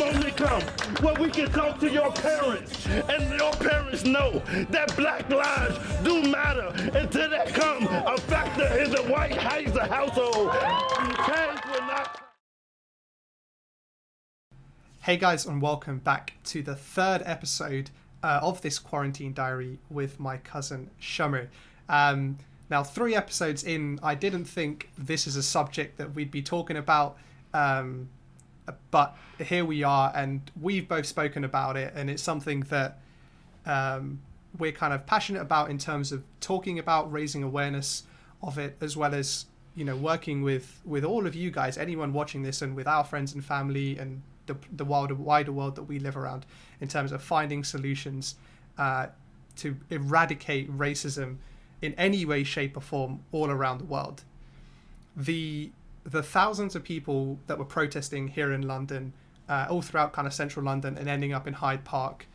only come where we can talk to your parents, and your parents know that black lives do matter until they come a factor in the white Heiser household. Change will not. Hey guys, and welcome back to the third episode of this quarantine diary with my cousin Shamir. Now, 3 episodes in, I didn't think this is a subject that we'd be talking about, but here we are, and we've both spoken about it, and it's something that we're kind of passionate about in terms of talking about, raising awareness of it, as well as, you know, working with all of you guys, anyone watching this, and with our friends and family and the wider world that we live around, in terms of finding solutions to eradicate racism in any way, shape or form all around the world. The thousands of people that were protesting here in London, all throughout kind of central London and ending up in Hyde Park,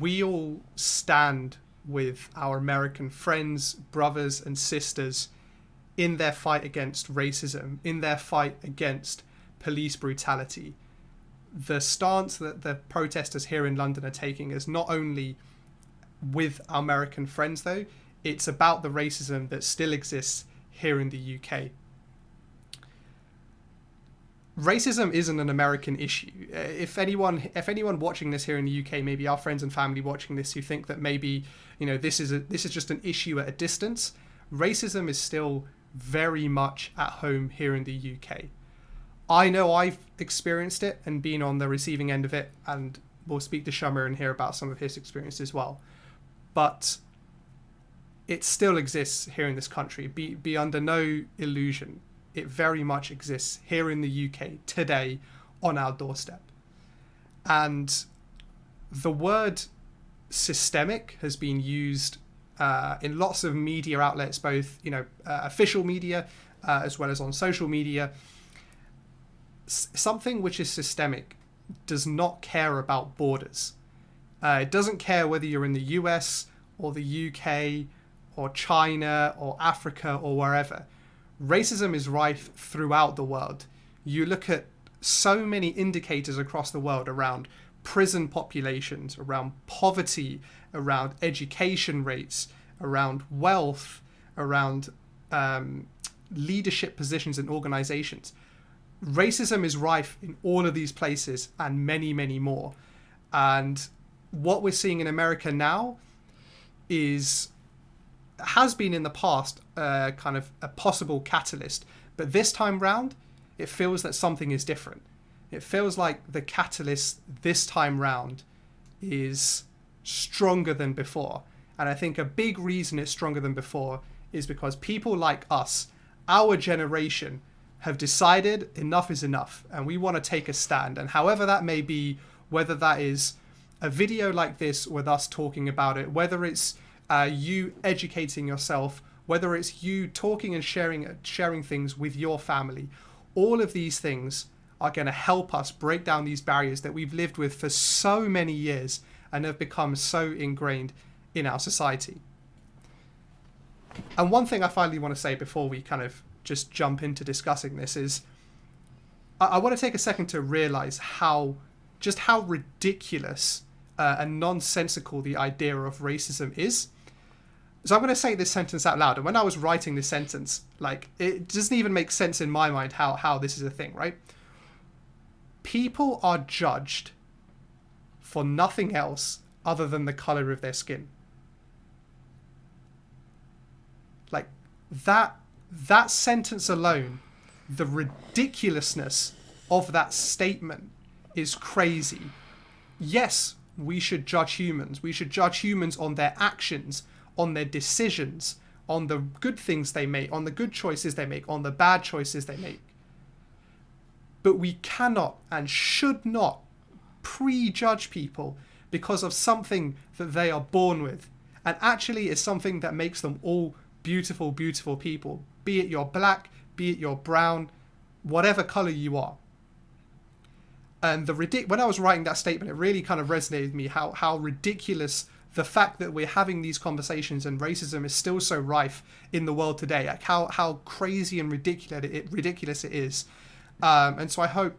we all stand with our American friends, brothers and sisters in their fight against racism, in their fight against police brutality. The stance that the protesters here in London are taking is not only with our American friends, though, it's about the racism that still exists here in the UK. Racism isn't an American issue. If anyone watching this here in the UK, maybe our friends and family watching this, who think that maybe, you know, this is just an issue at a distance, racism is still very much at home here in the UK. I know I've experienced it and been on the receiving end of it, and we'll speak to Shamir and hear about some of his experience as well. But it still exists here in this country. Be under no illusion. It very much exists here in the UK today on our doorstep. And the word systemic has been used in lots of media outlets, both, you know, official media as well as on social media. Something which is systemic does not care about borders. It doesn't care whether you're in the US or the UK or China or Africa or wherever. Racism is rife throughout the world. You look at so many indicators across the world around prison populations, around poverty, around education rates, around wealth, around leadership positions in organizations. Racism is rife in all of these places and many, many more. And what we're seeing in America now has been in the past kind of a possible catalyst. But this time round, it feels that something is different. It feels like the catalyst this time round is stronger than before. And I think a big reason it's stronger than before is because people like us, our generation, have decided enough is enough, and we want to take a stand. And however that may be, whether that is a video like this with us talking about it, whether it's you educating yourself, whether it's you talking and sharing things with your family, all of these things are going to help us break down these barriers that we've lived with for so many years and have become so ingrained in our society. And one thing I finally want to say before we kind of just jump into discussing this is I want to take a second to realize how ridiculous and nonsensical the idea of racism is. So I'm going to say this sentence out loud. And when I was writing this sentence, like, it doesn't even make sense in my mind how this is a thing, right? People are judged for nothing else other than the color of their skin. Like, that sentence alone, the ridiculousness of that statement is crazy. Yes, we should judge humans. We should judge humans on their actions, on their decisions, on the good things they make, on the good choices they make, on the bad choices they make. But we cannot and should not prejudge people because of something that they are born with, and actually is something that makes them all beautiful, beautiful people, be it you're black, be it you're brown, whatever color you are. And when I was writing that statement, it really kind of resonated with me how ridiculous the fact that we're having these conversations and racism is still so rife in the world today, like how crazy and ridiculous it is. And so I hope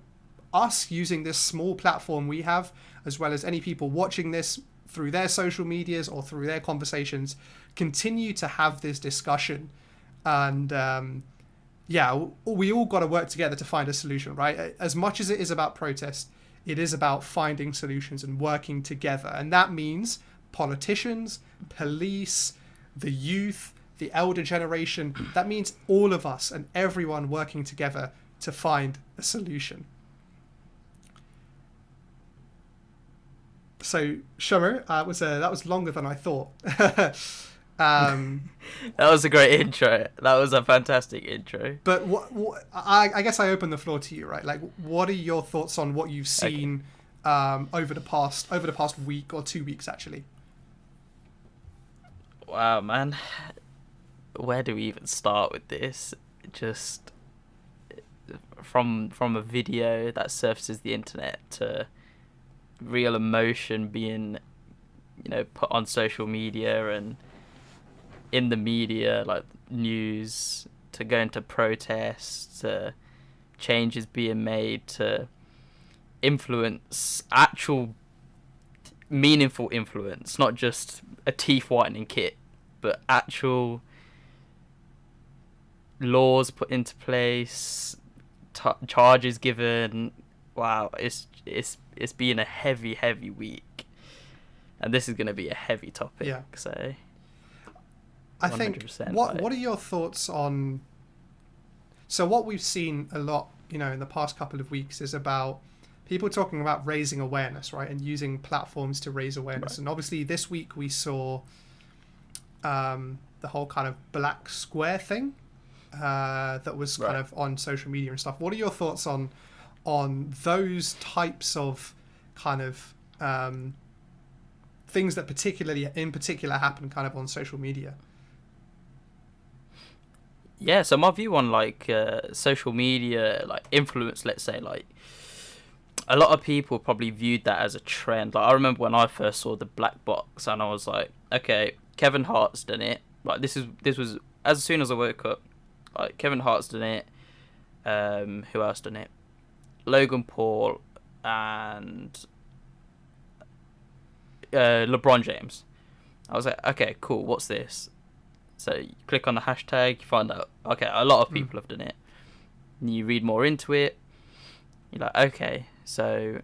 us using this small platform we have, as well as any people watching this through their social medias or through their conversations, continue to have this discussion. And we all got to work together to find a solution, right? As much as it is about protest, it is about finding solutions and working together. And that means politicians, police, the youth, the elder generation. That means all of us and everyone working together to find a solution. So, Shamir, that was longer than I thought. That was a great intro. That was a fantastic intro. But I guess I open the floor to you, right? Like, what are your thoughts on what you've seen over the past week or 2 weeks, actually? Wow, man. Where do we even start with this? Just from a video that surfaces the internet to real emotion being, put on social media and in the media, like news, to going to protests, to changes being made, to influence, actual meaningful influence, not just a teeth whitening kit, but actual laws put into place, charges given. Wow, it's been a heavy week, and this is going to be a heavy topic. Yeah. So I think what are your thoughts on? So what we've seen a lot, in the past couple of weeks is about people talking about raising awareness, right, and using platforms to raise awareness. Right. And obviously this week we saw the whole kind of black square thing that was kind of on social media and stuff. What are your thoughts on those types of kind of things that in particular happen kind of on social media? Yeah, so my view on social media, influence, let's say, a lot of people probably viewed that as a trend. I remember when I first saw the black box, and I was like, okay, Kevin Hart's done it. This was as soon as I woke up. Kevin Hart's done it. Who else done it? Logan Paul and LeBron James. I was like, okay, cool. What's this? So you click on the hashtag, you find out, okay, a lot of people have done it. And you read more into it. You're like, okay, so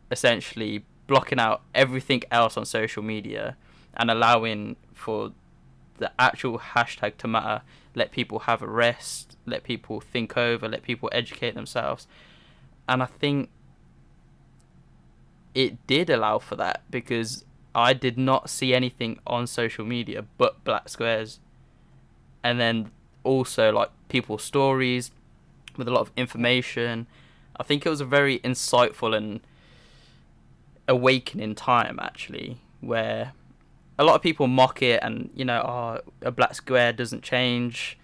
essentially blocking out everything else on social media and allowing for the actual hashtag to matter. Let people have a rest, let people think over, let people educate themselves. And I think it did allow for that, because I did not see anything on social media but black squares. And then also people's stories with a lot of information. I think it was a very insightful and awakening time, actually, where a lot of people mock it and, a black square doesn't change,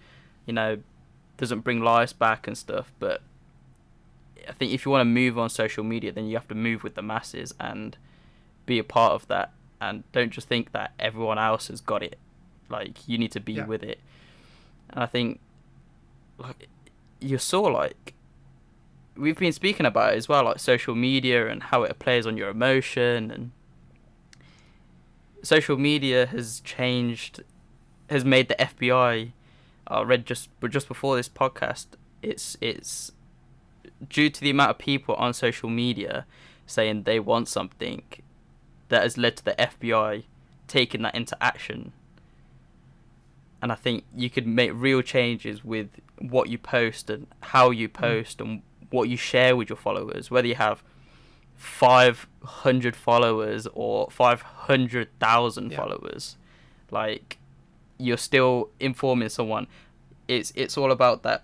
doesn't bring lives back and stuff. But I think if you want to move on social media, then you have to move with the masses and be a part of that. And don't just think that everyone else has got it. You need to be with it. And I think, you saw, we've been speaking about it as well, social media and how it plays on your emotion. And social media has made the FBI, I read just before this podcast, it's due to the amount of people on social media saying they want something, that has led to the FBI taking that into action. And I think you could make real changes with what you post and how you post and what you share with your followers, whether you have 500 followers or 500,000 followers. You're still informing someone. It's all about that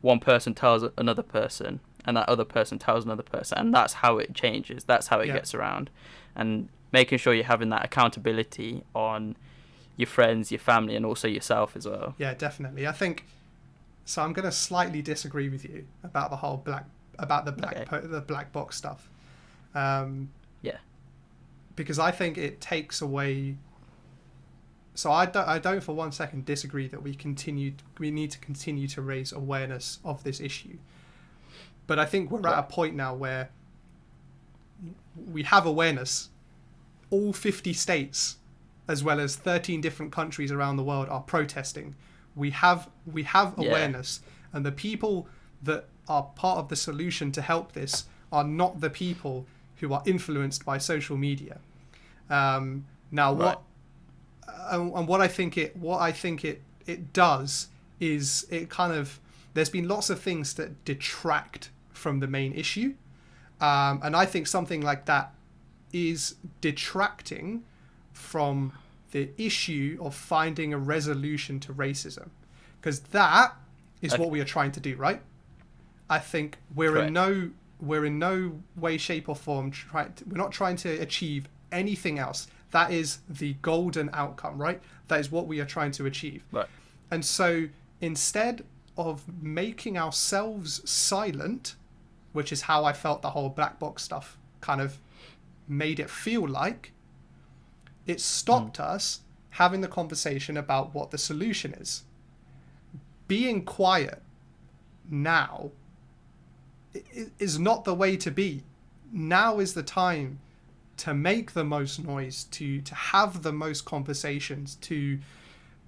one person tells another person, and that other person tells another person, and that's how it changes. That's how it gets around. And making sure you're having that accountability on your friends, your family, and also yourself as well. Yeah, definitely. I think so. I'm going to slightly disagree with you about the whole the black box stuff. Because I think it takes away. So I don't for one second disagree that we need to continue to raise awareness of this issue. But I think we're at a point now where we have awareness. All 50 states, as well as 13 different countries around the world, are protesting. We have awareness, and the people that are part of the solution to help this are not the people who are influenced by social media. What I think it does is it kind of, there's been lots of things that detract from the main issue, and I think something like that is detracting from the issue of finding a resolution to racism, because that is what we are trying to do, right? I think we're in no way, shape, or form we're not trying to achieve anything else. That is the golden outcome, right? That is what we are trying to achieve. Right. And so instead of making ourselves silent, which is how I felt the whole black box stuff kind of made it feel like, it stopped us having the conversation about what the solution is. Being quiet now is not the way to be. Now is the time to make the most noise, to have the most conversations, to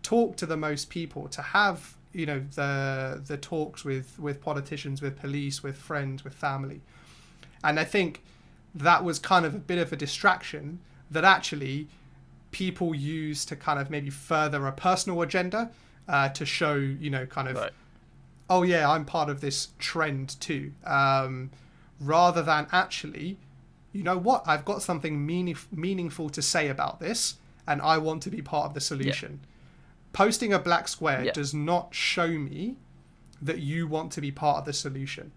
talk to the most people, to have, you know, the talks with politicians, with police, with friends, with family. And I think that was kind of a bit of a distraction that actually people use to kind of maybe further a personal agenda, to show, you know, kind of, oh yeah, I'm part of this trend too, rather than actually, you know what, I've got something meaningful to say about this, and I want to be part of the solution. Posting a black square does not show me that you want to be part of the solution.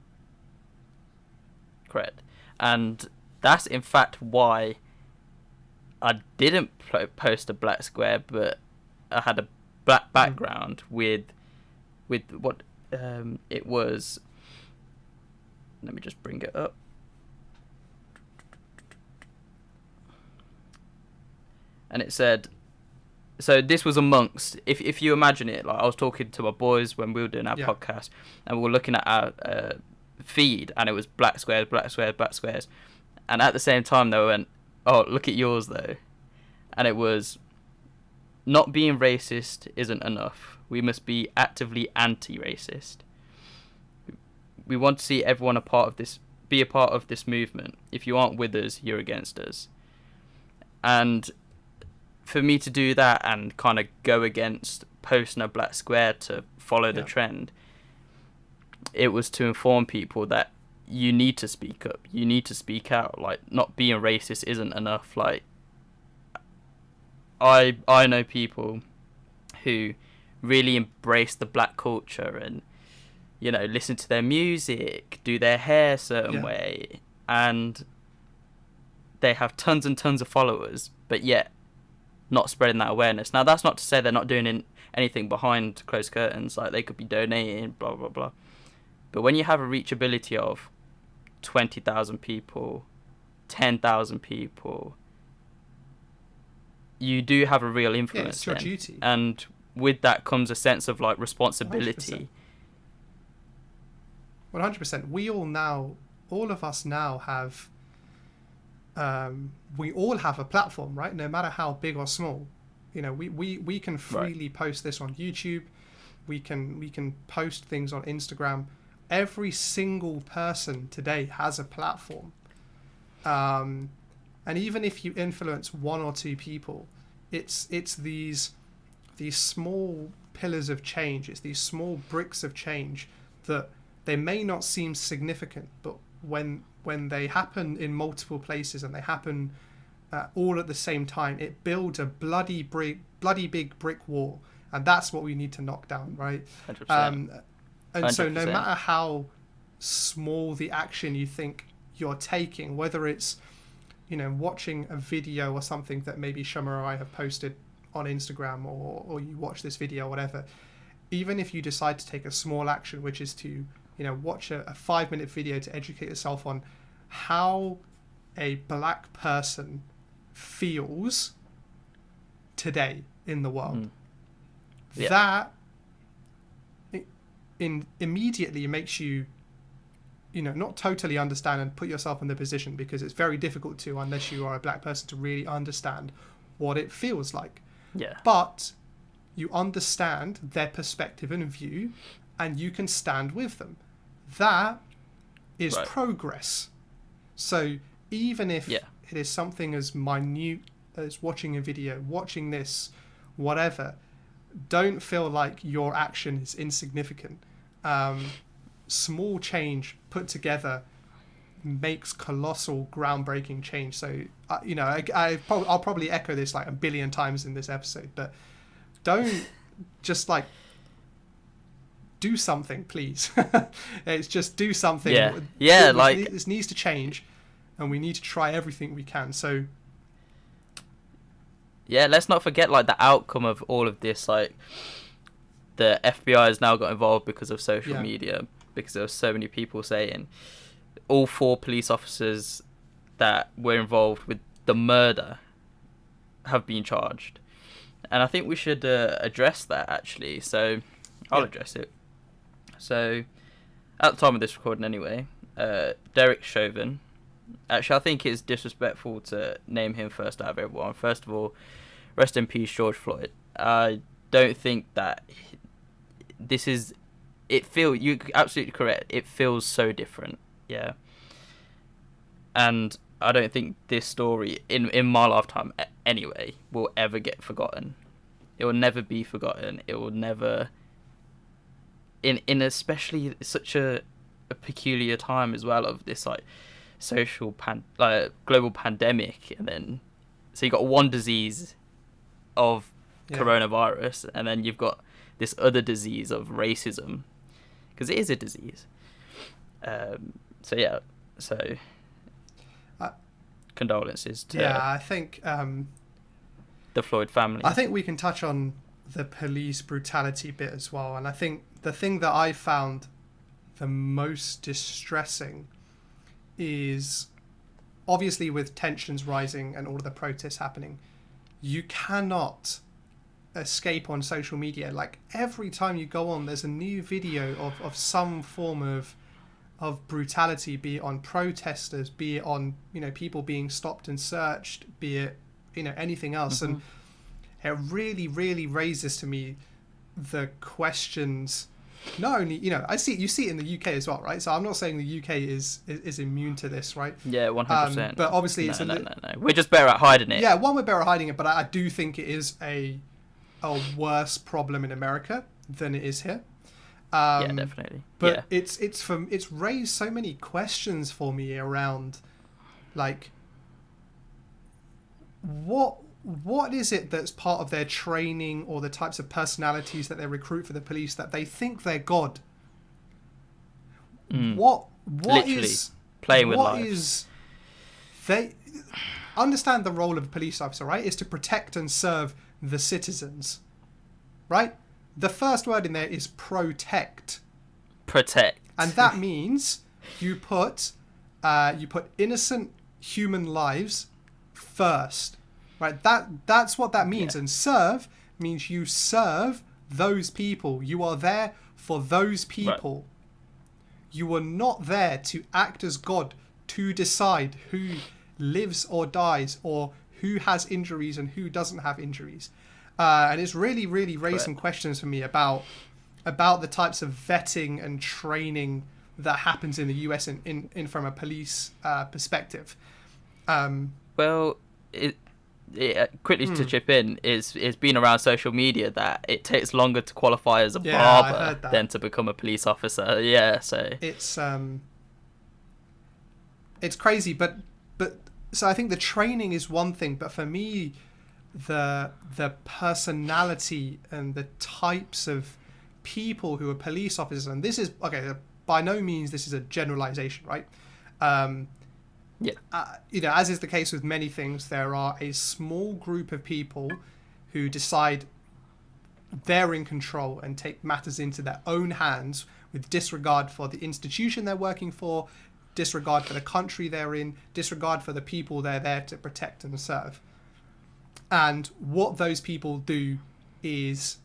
Correct. And that's in fact why I didn't post a black square, but I had a black background with what it was. Let me just bring it up. And it said, so this was amongst, if you imagine it, like I was talking to my boys when we were doing our podcast, and we were looking at our feed, and it was black squares, black squares, black squares. And at the same time, they went, oh, look at yours though. And it was, not being racist isn't enough. We must be actively anti-racist. We want to see everyone be a part of this movement. If you aren't with us, you're against us. And for me to do that and kind of go against posting a black square to follow the trend, it was to inform people that you need to speak up. You need to speak out. Like, not being racist isn't enough. Like, I know people who really embrace the black culture and, you know, listen to their music, do their hair a certain way, and they have tons and tons of followers, but yet not spreading that awareness. Now, that's not to say they're not doing anything behind closed curtains, like they could be donating, blah, blah, blah. But when you have a reachability of 20,000 people, 10,000 people, you do have a real influence. It's your duty. And with that comes a sense of like responsibility. 100%. We all of us now have, we all have a platform, right? No matter how big or small. You know, we can freely post this on YouTube. We can post things on Instagram. Every single person today has a platform. And even if you influence one or two people, it's these small pillars of change. It's these small bricks of change that they may not seem significant, but when they happen in multiple places and they happen all at the same time, it builds a bloody big brick wall, and that's what we need to knock down, right? 100%. And so no matter how small the action you think you're taking, whether it's, you know, watching a video or something that maybe Shamir or I have posted on Instagram, or you watch this video or whatever, even if you decide to take a small action, which is to, you know, watch a 5-minute video to educate yourself on how a black person feels today in the world. That immediately makes you not totally understand and put yourself in the position, because it's very difficult to, unless you are a black person, to really understand what it feels like. Yeah. But you understand their perspective and view, and you can stand with them. That is Right. progress. So even if Yeah. it is something as minute as watching a video, watching this, whatever, don't feel like your action is insignificant. Small change put together makes colossal, groundbreaking change. So, I'll probably echo this like a billion times in this episode, but don't just like do something, please. It's just do something. Yeah, like this needs to change, and we need to try everything we can. So, yeah, let's not forget like the outcome of all of this. Like, the FBI has now got involved because of social media, because there were so many people saying all 4 police officers that were involved with the murder have been charged. And I think we should address that, actually. So I'll address it. So at the time of this recording anyway, Derek Chauvin, actually I think it's disrespectful to name him first out of everyone. First of all, rest in peace George Floyd. I don't think that you're absolutely correct, it feels so different. Yeah. And I don't think this story, in my lifetime anyway, will ever get forgotten. It will never be forgotten. It will never... In especially such a peculiar time as well of this, like, social global pandemic. And then... So you got one disease of coronavirus, and then you've got this other disease of racism. Because it is a disease. So condolences to I think the Floyd family. I think we can touch on the police brutality bit as well. And I think the thing that I found the most distressing is, obviously with tensions rising and all of the protests happening, you cannot escape on social media. Like, every time you go on, there's a new video of some form of brutality, be it on protesters, be it on people being stopped and searched, be it anything else. And it really, really raises to me the questions. Not only you see it in the UK as well, right? So I'm not saying the UK is immune to this, right? Yeah, 100%. But obviously no. We're just better at hiding it. Yeah, we're better at hiding it, but I do think it is a worse problem in America than it is here. Yeah, definitely. But it's raised so many questions for me around, like, what is it that's part of their training or the types of personalities that they recruit for the police that they think they're God? What Literally is playing with what lives. is they understand the role of a police officer, right? Is to protect and serve the citizens, right? The first word in there is protect. Protect. And that means you put innocent human lives first, right? That's what that means. Yeah. And serve means you serve those people. You are there for those people. Right. You are not there to act as God, to decide who lives or dies, or who has injuries and who doesn't have injuries. And it's really, really raised some questions for me about the types of vetting and training that happens in the US in from a police perspective. Well, quickly to chip in, it's been around social media that it takes longer to qualify as a barber than to become a police officer. Yeah, so it's crazy, but so I think the training is one thing, but for me, the personality and the types of people who are police officers, and this is by no means this is a generalization, right? As is the case with many things, there are a small group of people who decide they're in control and take matters into their own hands with disregard for the institution they're working for, disregard for the country they're in, disregard for the people they're there to protect and serve. And what those people do is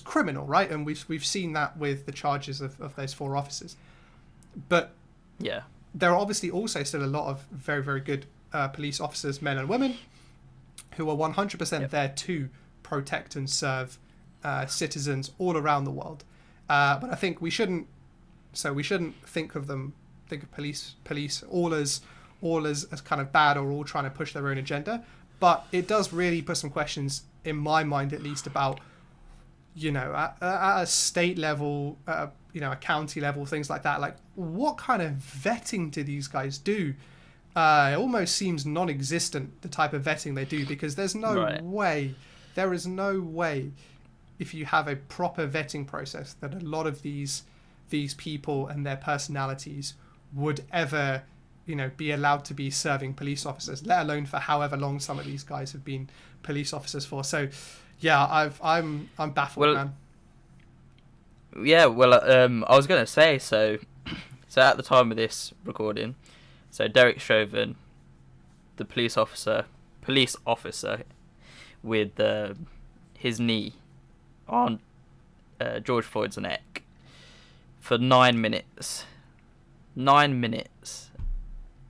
criminal, right? And we've seen that with the charges of those 4 officers. But Yeah. there are obviously also still a lot of very, very good police officers, men and women, who are 100% there to protect and serve citizens all around the world. But I think we shouldn't think of police all as kind of bad or all trying to push their own agenda. But it does really put some questions in my mind, at least, about, at a state level, a county level, things like that. Like, what kind of vetting do these guys do? It almost seems non-existent, the type of vetting they do, because there is no way, if you have a proper vetting process, that a lot of these people and their personalities would ever, be allowed to be serving police officers, let alone for however long some of these guys have been police officers for. So, yeah, I'm baffled, man. Yeah, well, I was gonna say, so at the time of this recording, so Derek Chauvin, the police officer with his knee on George Floyd's neck for 9 minutes. 9 minutes.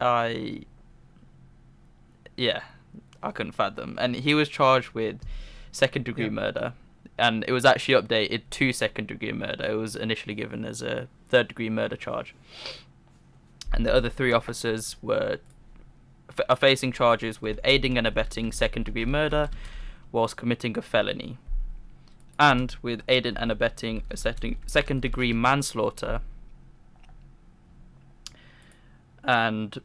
I couldn't fathom. And he was charged with second-degree murder. And it was actually updated to second-degree murder. It was initially given as a third-degree murder charge. And the other 3 officers are facing charges with aiding and abetting second-degree murder whilst committing a felony, and with aiding and abetting a second-degree manslaughter. And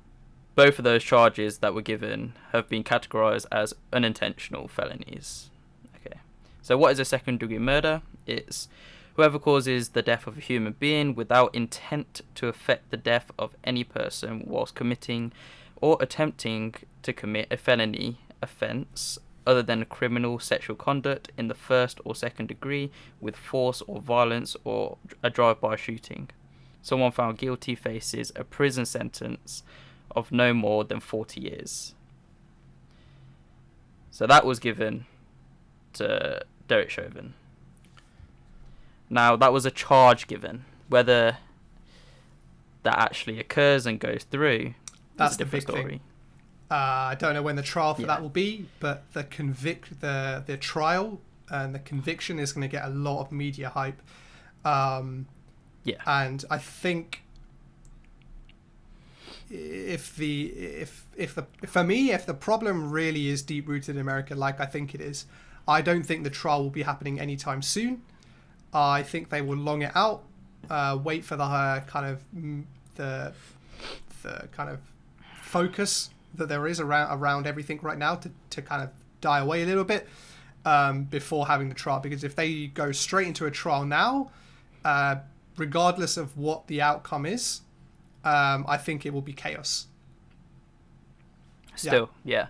both of those charges that were given have been categorised as unintentional felonies. Okay. So what is a second-degree murder? It's whoever causes the death of a human being without intent to affect the death of any person whilst committing or attempting to commit a felony offence other than criminal sexual conduct in the first or second degree with force or violence or a drive-by shooting. Someone found guilty faces a prison sentence of no more than 40 years. So that was given to Derek Chauvin. Now, that was a charge given. Whether that actually occurs and goes through, that's a different story. Thing. I don't know when the trial for that will be, but the trial and the conviction is going to get a lot of media hype. And I think if the problem really is deep rooted in America, like I think it is, I don't think the trial will be happening anytime soon. I think they will long it out, wait for the kind of focus that there is around everything right now to kind of die away a little bit before having the trial. Because if they go straight into a trial now, regardless of what the outcome is, I think it will be chaos. Still, yeah.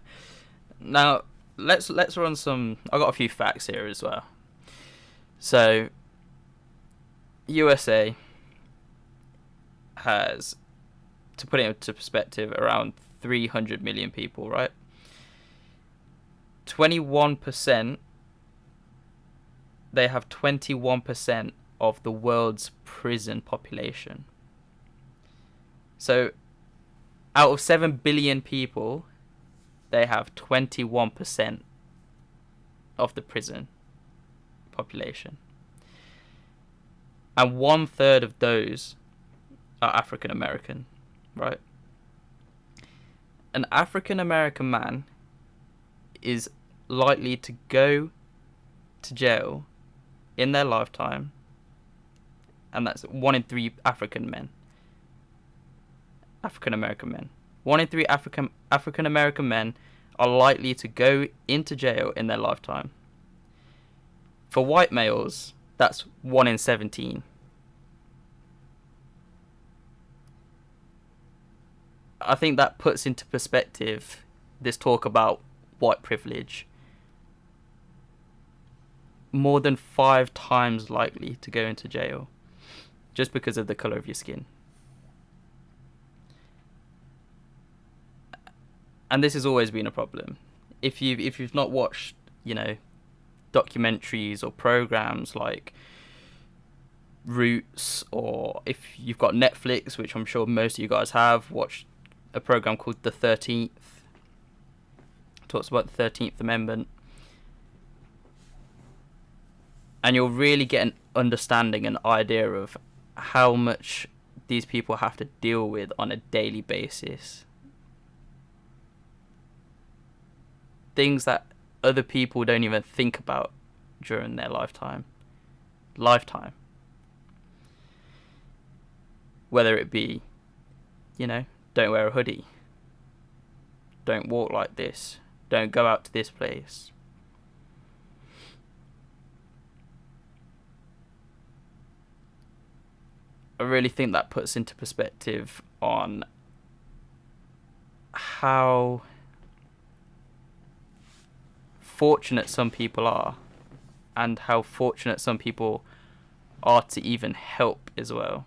Now let's run some. I got a few facts here as well. So, USA has, to put it into perspective, around 300 million people, right? 21%. They have 21% of the world's prison population. So, out of 7 billion people, they have 21% of the prison population. And 1/3 of those are African American, right? An African American man is likely to go to jail in their lifetime, and that's 1 in 3 African American men. 1 in 3 African American men are likely to go into jail in their lifetime. For white males, that's 1 in 17. I think that puts into perspective this talk about white privilege. More than 5 times likely to go into jail just because of the colour of your skin. And this has always been a problem. If you've not watched, documentaries or programs like Roots, or if you've got Netflix, which I'm sure most of you guys have, watch a program called The 13th. Talks about the 13th Amendment. And you'll really get an understanding, an idea of how much these people have to deal with on a daily basis. Things that other people don't even think about during their lifetime. Whether it be, don't wear a hoodie, don't walk like this, don't go out to this place. I really think that puts into perspective on how fortunate some people are, and how fortunate some people are to even help as well.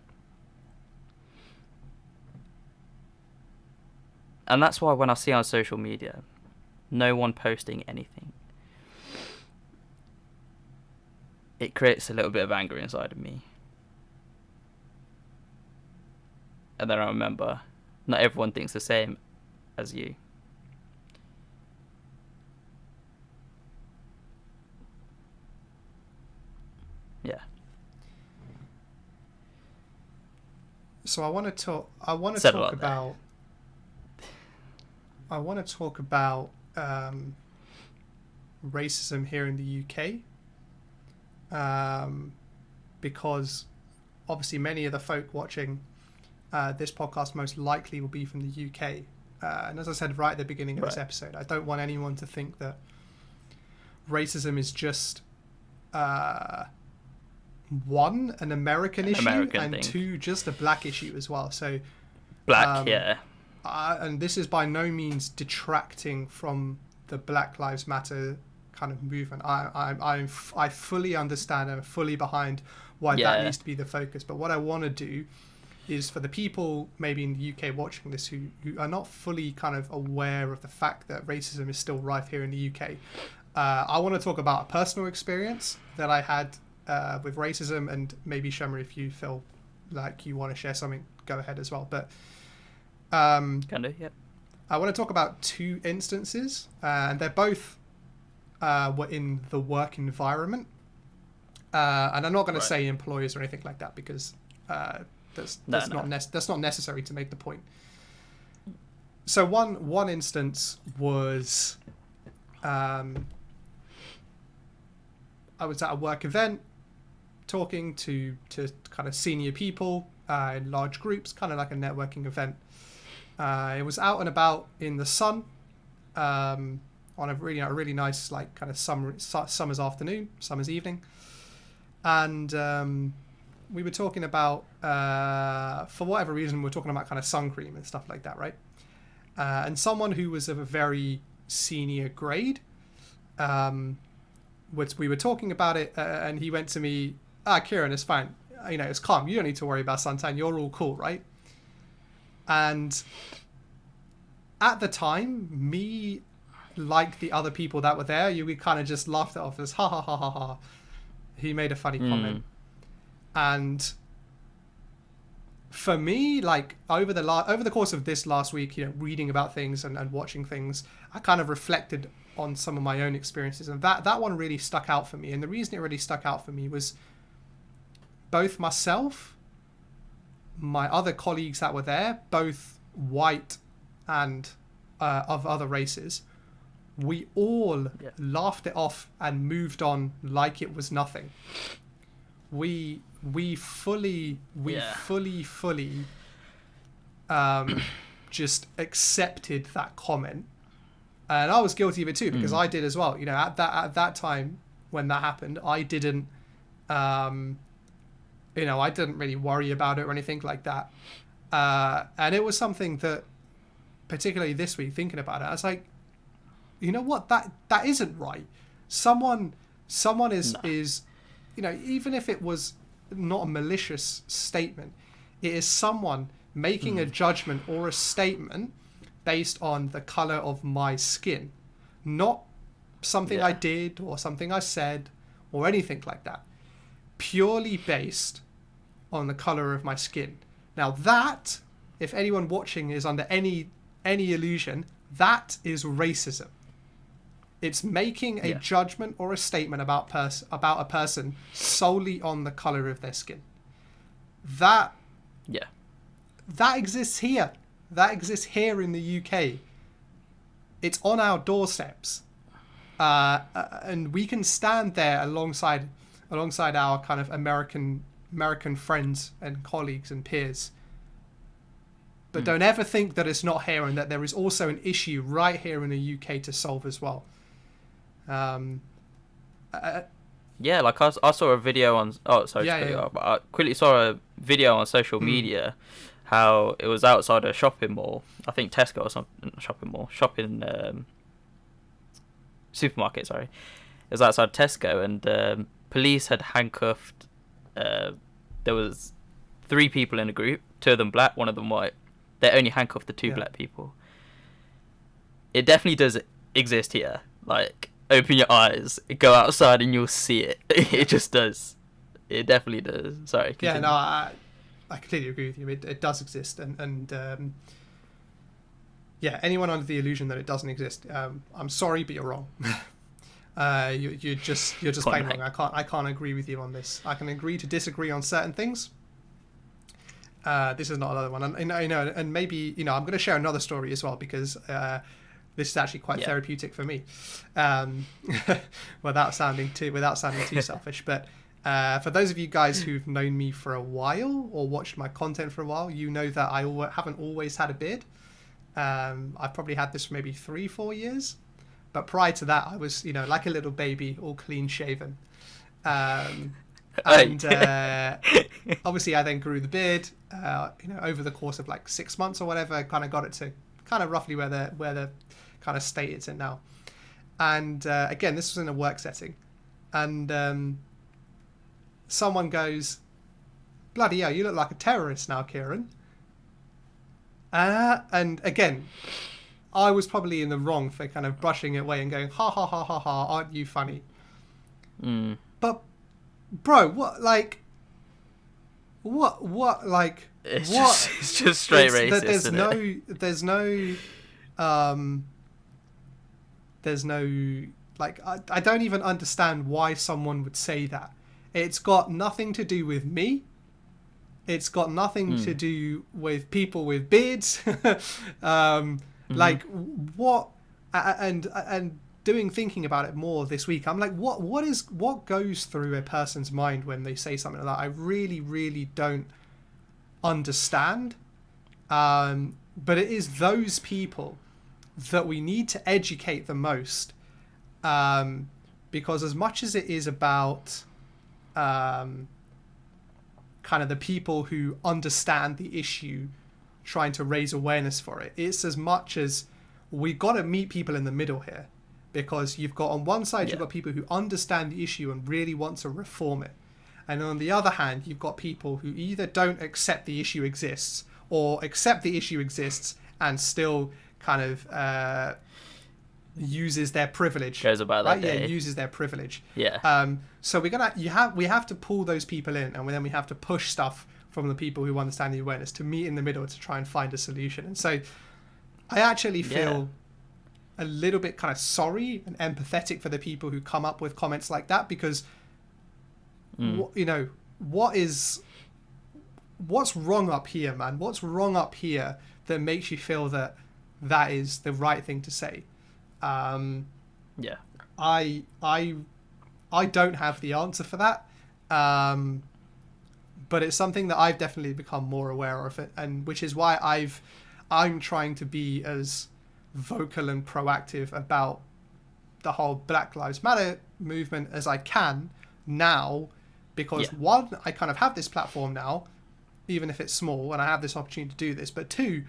And that's why when I see on social media, no one posting anything, it creates a little bit of anger inside of me. And then I remember, not everyone thinks the same as you. Yeah. So I want to talk about racism here in the UK, because obviously many of the folk watching this podcast most likely will be from the UK. And as I said right at the beginning of this episode, I don't want anyone to think that racism is just one, an American issue, and thing. Two, just a black issue as well. So and this is by no means detracting from the Black Lives Matter kind of movement. I fully understand and I'm fully behind why that needs to be the focus. But what I want to do is for the people maybe in the UK watching this who are not fully kind of aware of the fact that racism is still rife here in the UK. I want to talk about a personal experience that I had with racism, and maybe Shamir, if you feel like you want to share something, go ahead as well. But can do, yep. I want to talk about two instances, and they're both were in the work environment. And I'm not going to say employers or anything like that, because that's not necessary to make the point. So one instance was I was at a work event talking to kind of senior people in large groups, kind of like a networking event. It was out and about in the sun on a really nice, like, kind of summer's afternoon, summer's evening. And we were talking about, for whatever reason, we were talking about kind of sun cream and stuff like that, right? And someone who was of a very senior grade, we were talking about it, and he went to me, Kieran, it's fine. It's calm. You don't need to worry about suntan. You're all cool, right? And at the time, me, like the other people that were there, we kind of just laughed it off as ha ha ha ha ha. He made a funny comment. And for me, like, over the course of this last week, reading about things and watching things, I kind of reflected on some of my own experiences, and that one really stuck out for me. And the reason it really stuck out for me was both myself, my other colleagues that were there, both white and of other races, we all laughed it off and moved on like it was nothing. We fully just accepted that comment. And I was guilty of it too, because I did as well. At that time when that happened, I didn't I didn't really worry about it or anything like that. And it was something that, particularly this week, thinking about it, I was like, you know what, that isn't right. Someone is even if it was not a malicious statement, it is someone making a judgment or a statement based on the color of my skin, not something I did or something I said or anything like that. Purely based on the color of my skin. Now that, if anyone watching is under any illusion, that is racism. It's making a judgment or a statement about a person solely on the color of their skin. That exists here. That exists here in the UK. It's on our doorsteps, and we can stand there alongside our kind of American friends and colleagues and peers. But don't ever think that it's not here, and that there is also an issue right here in the UK to solve as well. Yeah, like I saw a video on. Oh, sorry. I quickly saw a video on social media, how it was outside a shopping mall. I think Tesco or something. Supermarket. Sorry, it was outside Tesco, and police had handcuffed. There was 3 people in a group. 2 of them black, 1 of them white. They only handcuffed the 2 black people. It definitely does exist here. Like, open your eyes, go outside, and you'll see it. It just does. It definitely does. Sorry. Continue. Yeah, no, I completely agree with you. It does exist, and anyone under the illusion that it doesn't exist, I'm sorry, but you're wrong. You're just plain wrong. I can't agree with you on this. I can agree to disagree on certain things. This is not another one, and maybe I'm going to share another story as well, because this is actually quite therapeutic for me, without sounding too selfish. But for those of you guys who've known me for a while or watched my content for a while, you know that I haven't always had a beard. I've probably had this for maybe 3-4 years, but prior to that, I was like a little baby, all clean shaven. And obviously I then grew the beard over the course of like 6 months or whatever. Kind of got it to kind of roughly where the kind of state it's in now. And again, this was in a work setting, and someone goes, "Bloody hell, you look like a terrorist now, Kieran." And again, I was probably in the wrong for kind of brushing it away and going, "Ha ha ha ha ha, aren't you funny?" But bro, it's just straight racist. There's no like, I don't even understand why someone would say that. It's got nothing to do with me. It's got nothing to do with people with beards. Like what? And thinking about it more this week, I'm like, what goes through a person's mind when they say something like that? I really, really don't understand. But it is those people that we need to educate the most, because as much as it is about kind of the people who understand the issue trying to raise awareness for it, it's as much as we got to meet people in the middle here. Because you've got, on one side, you've got people who understand the issue and really want to reform it. And on the other hand, you've got people who either don't accept the issue exists, or accept the issue exists and still kind of uses their privilege. Goes about that day. Yeah, uses their privilege. Yeah. So we have to pull those people in, and then we have to push stuff from the people who understand the awareness to meet in the middle to try and find a solution. And so I actually feel a little bit kind of sorry and empathetic for the people who come up with comments like that, because what's wrong up here, man? What's wrong up here that makes you feel that is the right thing to say? I don't have the answer for that, but it's something that I've definitely become more aware of it, and which is why I'm trying to be as vocal and proactive about the whole Black Lives Matter movement as I can now, because one, I kind of have this platform now, even if it's small, and I have this opportunity to do this, but 2,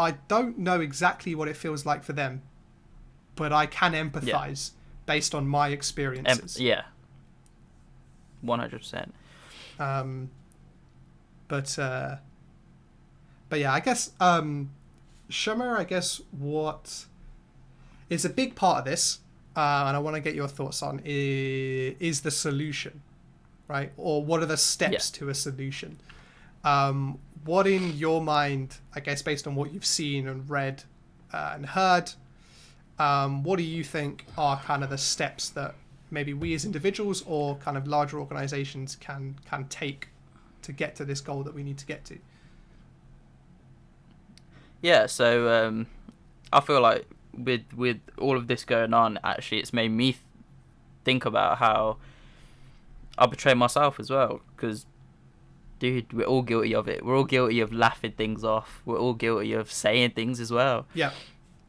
I don't know exactly what it feels like for them, but I can empathize based on my experiences. 100%. But yeah, I guess Shamir, I guess what is a big part of this, and I want to get your thoughts on, is the solution. right? Or what are the steps to a solution? What in your mind, I guess, based on what you've seen and read and heard, what do you think are kind of the steps that maybe we as individuals or kind of larger organizations can take to get to this goal that we need to get to? Yeah, so I feel like with all of this going on, actually, it's made me think about how I betray myself as well. Because, dude, we're all guilty of it. We're all guilty of laughing things off. We're all guilty of saying things as well. Yeah.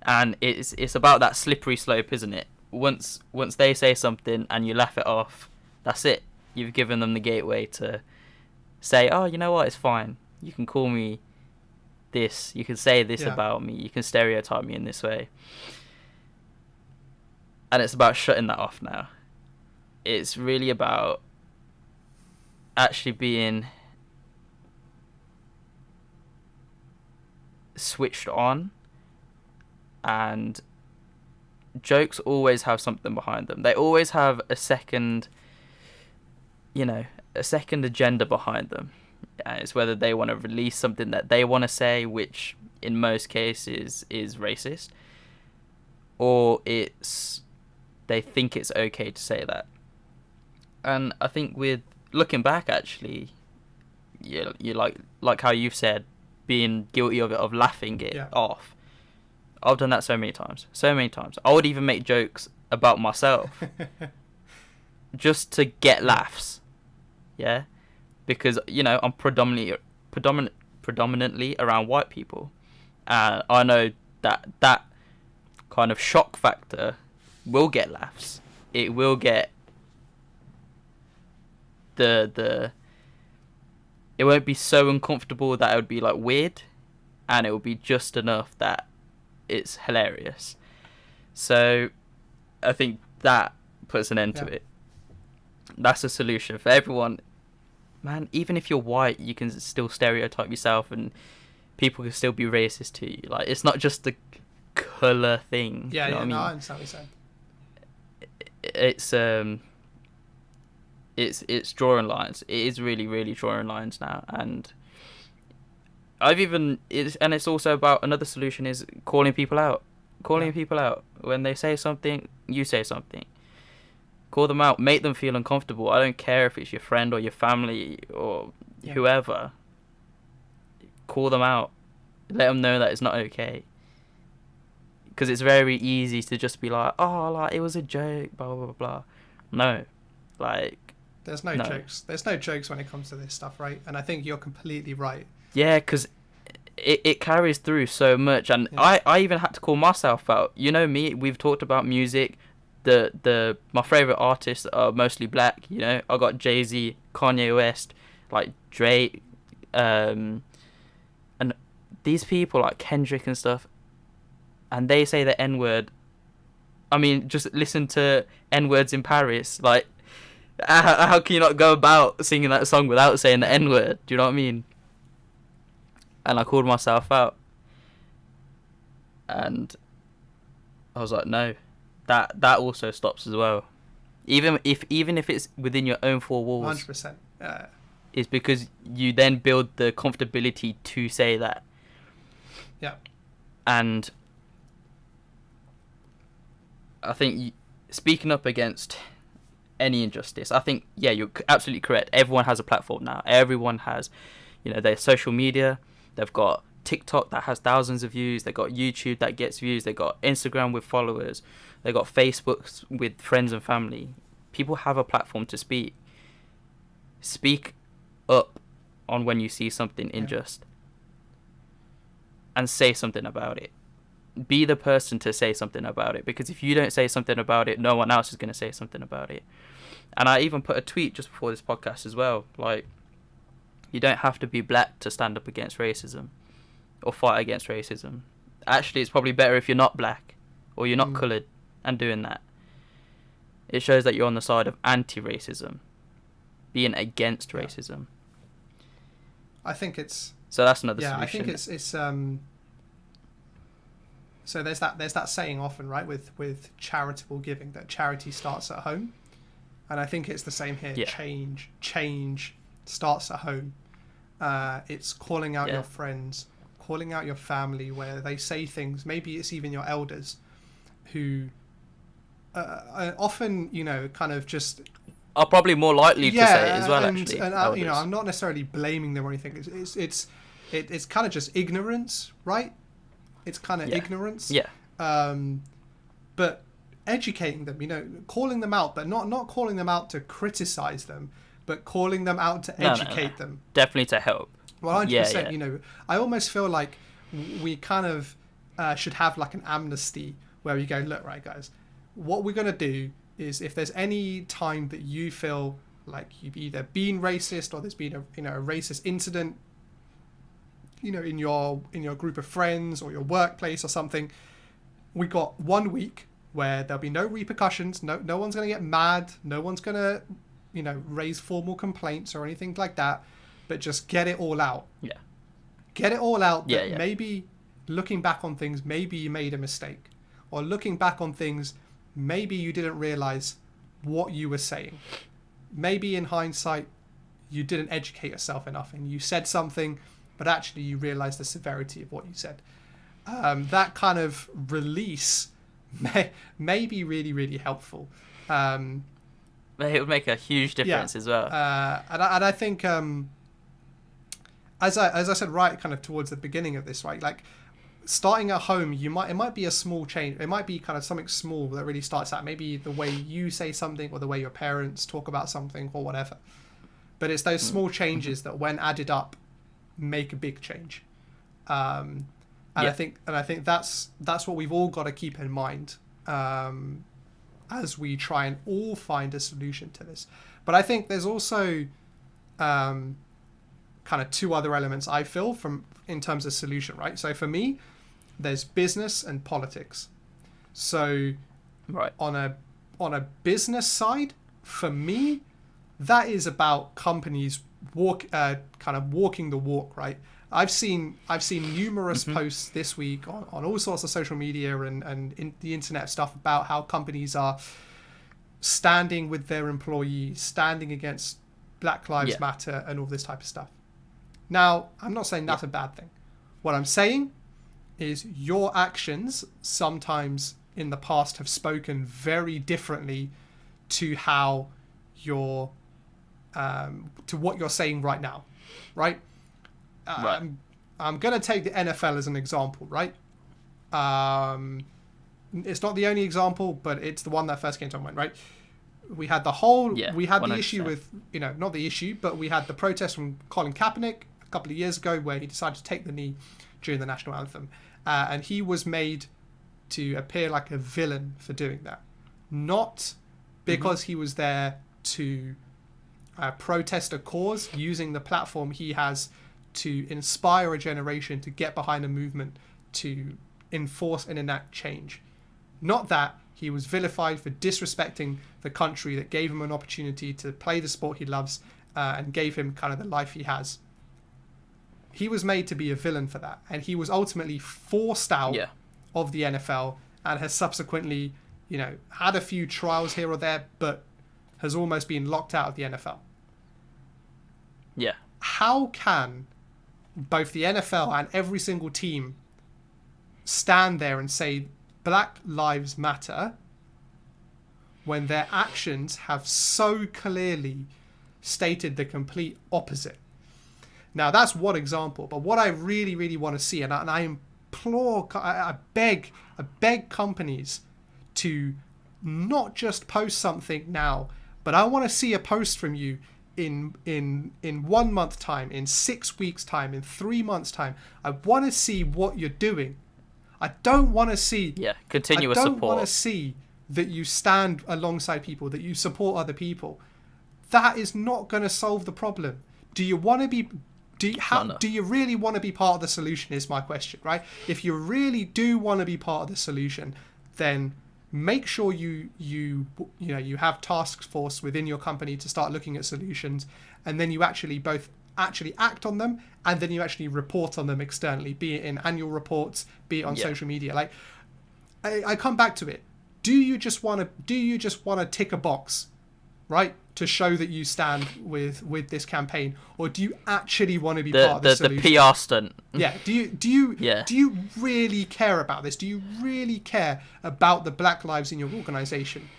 And it's about that slippery slope, isn't it? Once they say something and you laugh it off, that's it. You've given them the gateway to say, oh, you know what, it's fine. You can call me this. You can say this about me. You can stereotype me in this way. And it's about shutting that off now. It's really about actually being switched on. And jokes always have something behind them. They always have a second agenda behind them. It's whether they want to release something that they want to say, which in most cases is racist, or it's they think it's okay to say that. And I think with looking back, actually, you like how you've said, being guilty of it, of laughing it off. I've done that so many times. I would even make jokes about myself just to get laughs. Yeah, because I'm predominantly around white people, and I know that kind of shock factor will get laughs. It will get it won't be so uncomfortable that it would be like weird, and it will be just enough that it's hilarious. So I think that puts an end to it. That's a solution for everyone. Man, even if you're white, you can still stereotype yourself and people can still be racist to you. Like, it's not just the colour thing. Yeah, you know what I mean? I understand what you're saying. It's drawing lines. It is really, really drawing lines now. And it's also about another solution is calling people out. People out. When they say something, you say something. Call them out. Make them feel uncomfortable. I don't care if it's your friend or your family or whoever. Call them out. Let them know that it's not okay. Because it's very easy to just be like, oh, like, it was a joke, blah, blah, blah, blah. No. Like... There's no jokes. There's no jokes when it comes to this stuff, right? And I think you're completely right. Yeah, because it carries through so much. And I even had to call myself out. You know me, we've talked about music. My favourite artists are mostly black, I got Jay-Z, Kanye West, like Drake, and these people like Kendrick and stuff, and they say the N-word. I mean, just listen to N-words in Paris. Like, how can you not go about singing that song without saying the N-word? Do you know what I mean? And I called myself out. And I was like, no. That also stops as well. Even if it's within your own four walls. 100%. It's because you then build the comfortability to say that. Yeah. And I think speaking up against any injustice, I think, you're absolutely correct. Everyone has a platform now. Everyone has, their social media. They've got TikTok that has thousands of views. They got YouTube that gets views. They got Instagram with followers. They got Facebook with friends and family. People have a platform to speak. Speak up on when you see something unjust. And say something about it. Be the person to say something about it. Because if you don't say something about it, no one else is going to say something about it. And I even put a tweet just before this podcast as well. Like, you don't have to be black to stand up against racism. Or fight against racism. Actually, it's probably better if you're not black. Or you're not coloured. And doing that. It shows that you're on the side of anti-racism. Being against racism. I think it's... So that's another solution. Yeah, I think it's so there's that saying often, right, with charitable giving, that charity starts at home. And I think it's the same here. Yeah. Change starts at home. It's calling out your friends, calling out your family, where they say things. Maybe it's even your elders, who often, kind of just are probably more likely to say it as well. Actually, and I'm not necessarily blaming them or anything. It's kind of just ignorance, right? It's kind of ignorance. Yeah. But educating them, calling them out, but not calling them out to criticize them, but calling them out to educate them. Definitely to help. 100%. I almost feel like we kind of should have like an amnesty where we go, look, right, guys, what we're going to do is, if there's any time that you feel like you've either been racist or there's been a racist incident, in your group of friends or your workplace or something, we got 1 week where there'll be no repercussions. No one's going to get mad. No one's going to, raise formal complaints or anything like that. But just get it all out. Yeah. Get it all out. Yeah. Maybe looking back on things, maybe you made a mistake, or looking back on things, maybe you didn't realize what you were saying. Maybe in hindsight, you didn't educate yourself enough and you said something, but actually you realized the severity of what you said. That kind of release may be really, really helpful. It would make a huge difference as well. And I think, as I said right kind of towards the beginning of this, right, like starting at home, it might be a small change. It might be kind of something small that really starts out. Maybe the way you say something or the way your parents talk about something or whatever. But it's those small changes that, when added up, make a big change. I think that's what we've all got to keep in mind as we try and all find a solution to this. But I think there's also kind of two other elements I feel in terms of solution, right? So for me, there's business and politics. So on a business side, for me, that is about companies kind of walking the walk, right? I've seen numerous posts this week on all sorts of social media and in the internet stuff about how companies are standing with their employees, standing against Black Lives Matter and all this type of stuff. Now, I'm not saying that's a bad thing. What I'm saying is your actions sometimes in the past have spoken very differently to how to what you're saying right now, right? I'm going to take the NFL as an example, right? It's not the only example, but it's the one that first came to mind, right? We had the 100%. Issue with, not the issue, but we had the protest from Colin Kaepernick a couple of years ago where he decided to take the knee during the national anthem. And he was made to appear like a villain for doing that. Not because he was there to protest a cause, using the platform he has to inspire a generation to get behind a movement to enforce and enact change. Not that he was vilified for disrespecting the country that gave him an opportunity to play the sport he loves and gave him kind of the life he has. He was made to be a villain for that, and he was ultimately forced out of the NFL and has subsequently, had a few trials here or there, but has almost been locked out of the NFL. Yeah. How can both the NFL and every single team stand there and say Black Lives Matter when their actions have so clearly stated the complete opposite? Now, that's one example, but what I really, really want to see, and I implore, I beg companies to not just post something now, but I want to see a post from you in 1 month time, in 6 weeks time, in 3 months time. I want to see what you're doing. I don't want to see continuous support. I don't want to see that you stand alongside people, that you support other people. That is not going to solve the problem. Do you want to be? Do you really want to be part of the solution? Is my question, right? If you really do want to be part of the solution, then make sure you have task force within your company to start looking at solutions, and then you actually act on them, and then you actually report on them externally, be it in annual reports, be it on social media. Like, I come back to it. Do you just want to tick a box right, to show that you stand with this campaign, or do you actually want to be part of the solution? The PR stunt. Yeah. Do you really care about this? Do you really care about the Black lives in your organization?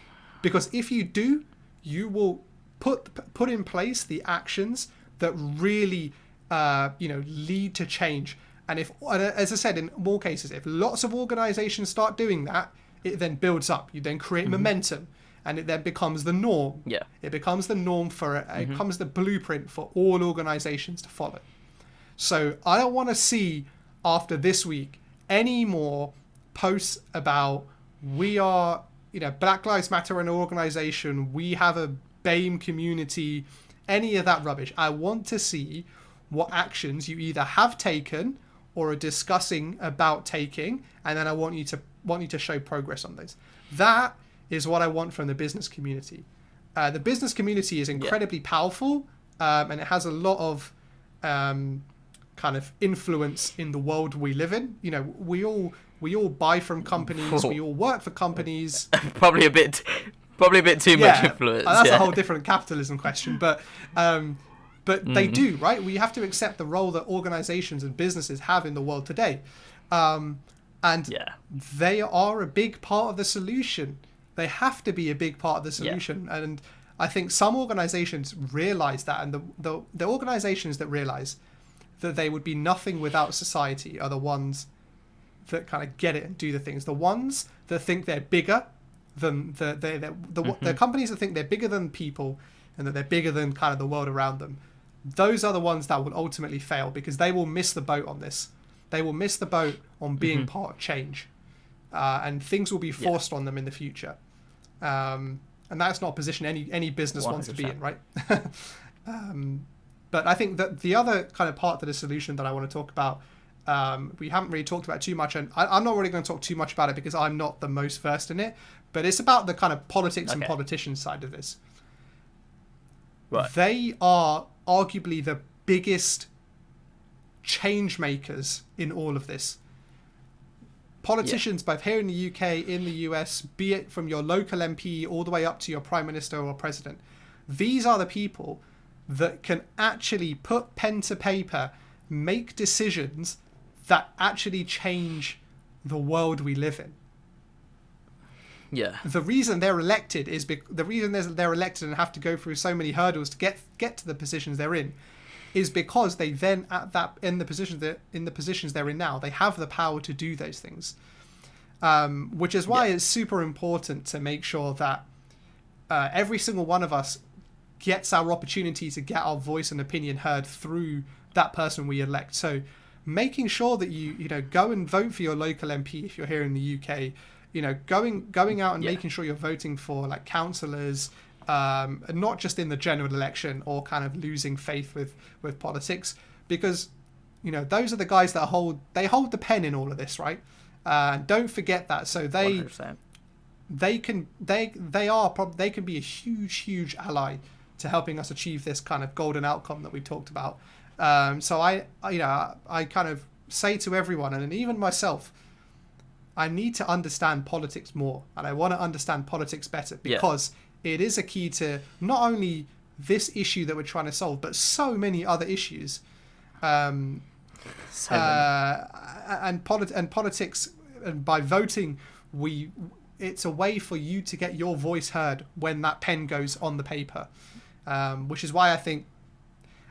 Because if you do, you will put in place the actions that really lead to change. And if, as I said, in more cases, if lots of organizations start doing that, it then builds up. You then create momentum, and it then becomes the norm. Yeah. It becomes the norm it becomes the blueprint for all organizations to follow. So I don't want to see, after this week, any more posts about we are, Black Lives Matter an organization, we have a BAME community, any of that rubbish. I want to see what actions you either have taken or are discussing about taking, and then I want you to show progress on those. That is what I want from the business community. The business community is incredibly powerful, and it has a lot of kind of influence in the world we live in. We all buy from companies, we all work for companies. Probably a bit too much influence. That's a whole different capitalism question, but they do, right? We have to accept the role that organizations and businesses have in the world today. They are a big part of the solution. They have to be a big part of the solution. Yeah. And I think some organizations realize that, and the organizations that realize that they would be nothing without society are the ones that kind of get it and do the things. The ones that think they're bigger than the companies that think they're bigger than people and that they're bigger than kind of the world around them. Those are the ones that will ultimately fail, because they will miss the boat on this. They will miss the boat on being part of change, and things will be forced on them in the future. And that's not a position any business 100%. Wants to be in, right? But I think that the other kind of part of the solution that I want to talk about, we haven't really talked about too much, and I'm not really going to talk too much about it because I'm not the most versed in it, but it's about the kind of politics and politicians side of this. Right. They are arguably the biggest change makers in all of this. Politicians, both here in the UK, in the US, be it from your local MP all the way up to your Prime Minister or President, these are the people that can actually put pen to paper, make decisions that actually change the world we live in. Yeah. The reason they're elected they're elected and have to go through so many hurdles to get to the positions they're in is because they then in the positions they're in now, they have the power to do those things. Which is why it's super important to make sure that every single one of us gets our opportunity to get our voice and opinion heard through that person we elect. So making sure that you go and vote for your local MP if you're here in the UK, going out and making sure you're voting for like councillors, not just in the general election or kind of losing faith with politics, because those are the guys that hold the pen in all of this, right? Don't forget that. So they 100%. they can be a huge ally to helping us achieve this kind of golden outcome that we've talked about. So I kind of say to everyone, and even myself, I need to understand politics more, and I want to understand politics better, because it is a key to not only this issue that we're trying to solve, but so many other issues. And politics, and by voting, it's a way for you to get your voice heard when that pen goes on the paper. Which is why I think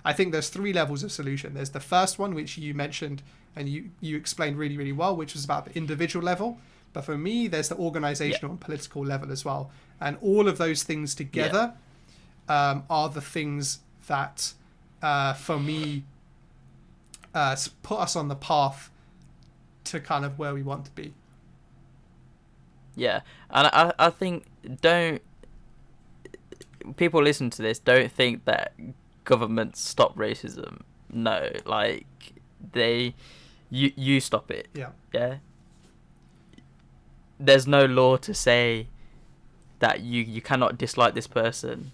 there's 3 levels of solution. There's the first one, which you mentioned and you explained really, really well, which was about the individual level. But for me, there's the organizational and political level as well. And all of those things together are the things that, for me, put us on the path to kind of where we want to be. Yeah, and I think people listen to this don't think that governments stop racism. No, like you stop it. Yeah. There's no law to say that you cannot dislike this person.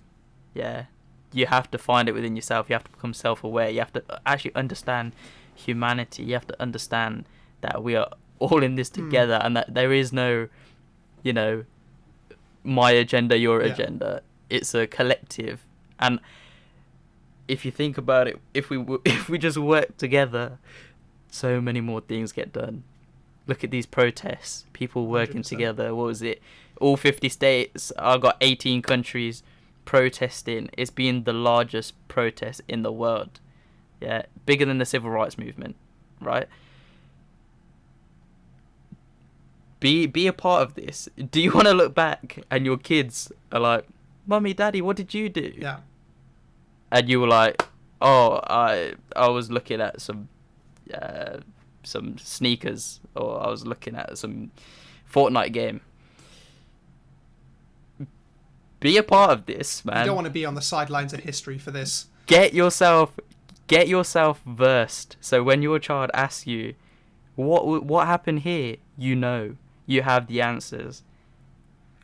Yeah, you have to find it within yourself. You have to become self-aware. You have to actually understand humanity. You have to understand that we are all in this together, and that there is no, my agenda, your agenda. it's a collective, and if you think about it, if we just work together, so many more things get done. Look at these protests, people working 100%. together. What was it? All 50 states. I got 18 countries protesting. It's been the largest protest in the world. Yeah, bigger than the civil rights movement, right? Be a part of this. Do you want to look back and your kids are like, "Mummy, Daddy, what did you do?" Yeah. And you were like, "Oh, I was looking at some sneakers, or I was looking at some Fortnite game." Be a part of this, man. You don't want to be on the sidelines of history for this. Get yourself versed, so when your child asks you, what happened here, you have the answers.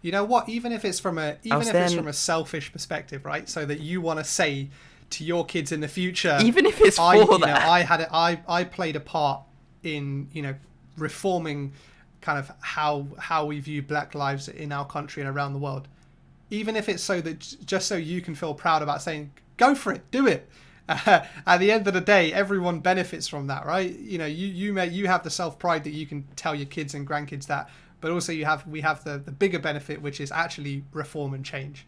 You know what? Even if it's from a selfish perspective, right? So that you want to say to your kids in the future, even if it's I played a part in, reforming kind of how we view Black lives in our country and around the world. Even if it's just so you can feel proud about saying, go for it, do it. At the end of the day, everyone benefits from that, right? You have the self-pride that you can tell your kids and grandkids that, but also we have the bigger benefit, which is actually reform and change.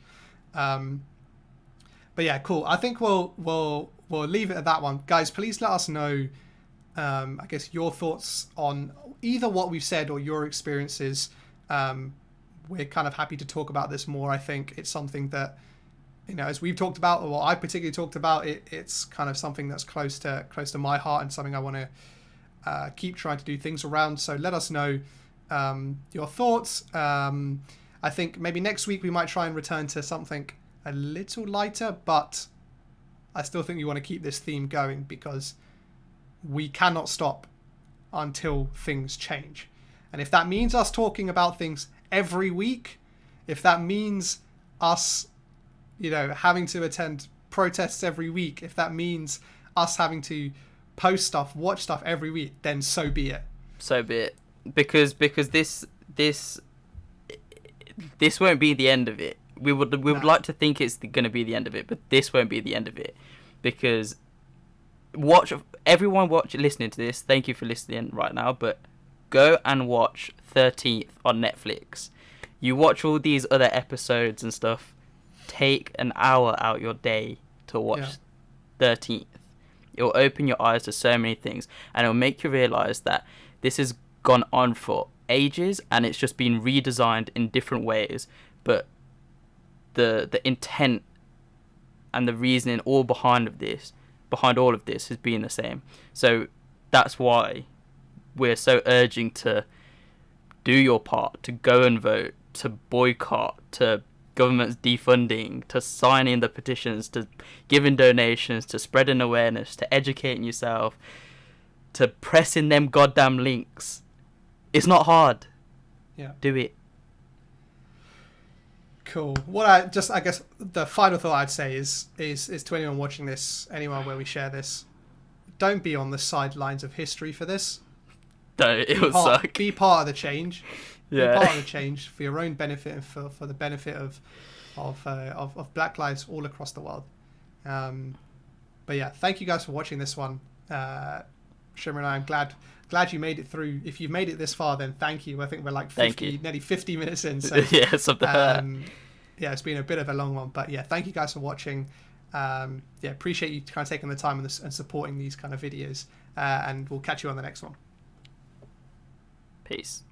But yeah, cool. I think we'll leave it at that one, guys. Please let us know, I guess, your thoughts on either what we've said or your experiences. We're kind of happy to talk about this more. I think it's something that, as we've talked about, or what I particularly talked about, it's kind of something that's close to my heart and something I want to keep trying to do things around. So let us know your thoughts. I think maybe next week we might try and return to something a little lighter, but I still think we want to keep this theme going because we cannot stop until things change. And if that means us talking about things every week, if that means us having to attend protests every week, if that means us having to post stuff, watch stuff every week, then so be it. So be it. Because this won't be the end of it. We would like to think it's going to be the end of it, but this won't be the end of it. Because everyone listening to this, thank you for listening right now, but go and watch 13th on Netflix. You watch all these other episodes and stuff. Take an hour out your day to watch 13th. It'll open your eyes to so many things, and it'll make you realize that this has gone on for ages and it's just been redesigned in different ways, but the intent and the reasoning all behind all of this has been the same. So that's why we're so urging to do your part, to go and vote, to boycott, to government's defunding, to signing the petitions, to giving donations, to spreading awareness, to educating yourself, to pressing them goddamn links. It's not hard. Yeah. Do it. Cool. I guess the final thought I'd say is to anyone watching this, anyone where we share this, don't be on the sidelines of history for this. Don't. It will suck. Be part of the change. Yeah. Be part of the change for your own benefit and for the benefit of Black lives all across the world. But yeah, thank you guys for watching this one. Shamir and I am glad you made it through. If you've made it this far, then thank you. I think we're like nearly 50 minutes in. So yeah, something like that. Yeah, it's been a bit of a long one, but yeah, thank you guys for watching. Appreciate you kind of taking the time and supporting these kind of videos. And we'll catch you on the next one. Peace.